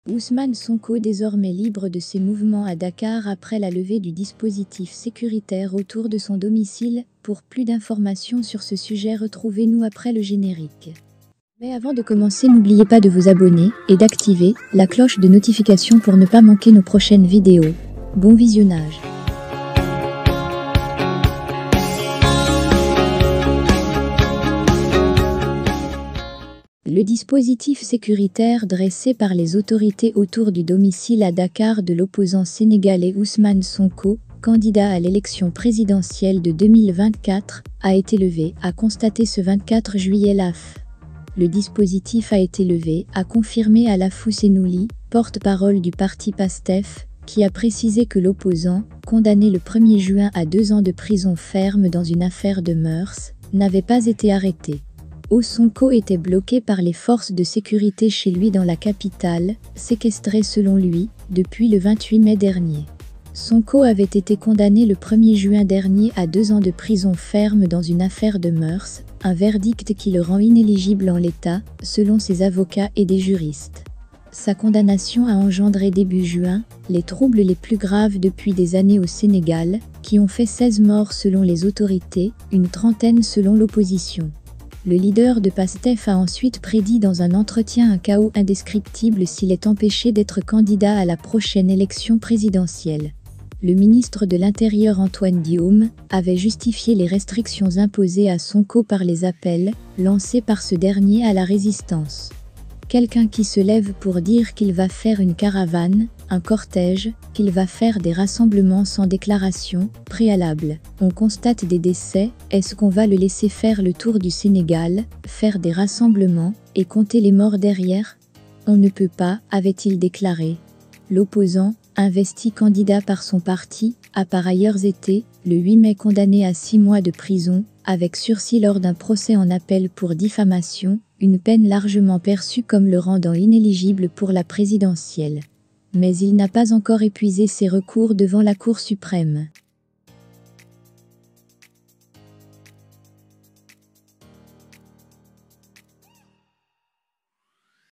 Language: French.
Ousmane Sonko désormais libre de ses mouvements à Dakar après la levée du dispositif sécuritaire autour de son domicile. Pour plus d'informations sur ce sujet, retrouvez-nous après le générique. Mais avant de commencer, n'oubliez pas de vous abonner et d'activer la cloche de notification pour ne pas manquer nos prochaines vidéos. Bon visionnage. Le dispositif sécuritaire dressé par les autorités autour du domicile à Dakar de l'opposant sénégalais Ousmane Sonko, candidat à l'élection présidentielle de 2024, a été levé, a constaté ce 24 juillet l'AF. Le dispositif a été levé, a confirmé Alafou Senouli, porte-parole du parti PASTEF, qui a précisé que l'opposant, condamné le 1er juin à 2 ans de prison ferme dans une affaire de mœurs, n'avait pas été arrêté. Sonko était bloqué par les forces de sécurité chez lui dans la capitale, séquestré selon lui, depuis le 28 mai dernier. Sonko avait été condamné le 1er juin dernier à 2 ans de prison ferme dans une affaire de mœurs, un verdict qui le rend inéligible en l'état, selon ses avocats et des juristes. Sa condamnation a engendré début juin les troubles les plus graves depuis des années au Sénégal, qui ont fait 16 morts selon les autorités, une trentaine selon l'opposition. Le leader de PASTEF a ensuite prédit dans un entretien un chaos indescriptible s'il est empêché d'être candidat à la prochaine élection présidentielle. Le ministre de l'Intérieur Antoine Diome avait justifié les restrictions imposées à Sonko par les appels lancés par ce dernier à la résistance. Quelqu'un qui se lève pour dire qu'il va faire une caravane, un cortège, qu'il va faire des rassemblements sans déclaration préalable. On constate des décès, est-ce qu'on va le laisser faire le tour du Sénégal, faire des rassemblements, et compter les morts derrière? On ne peut pas, avait-il déclaré. L'opposant, investi candidat par son parti, a par ailleurs été, le 8 mai condamné à 6 mois de prison, avec sursis lors d'un procès en appel pour diffamation, une peine largement perçue comme le rendant inéligible pour la présidentielle. Mais il n'a pas encore épuisé ses recours devant la Cour suprême.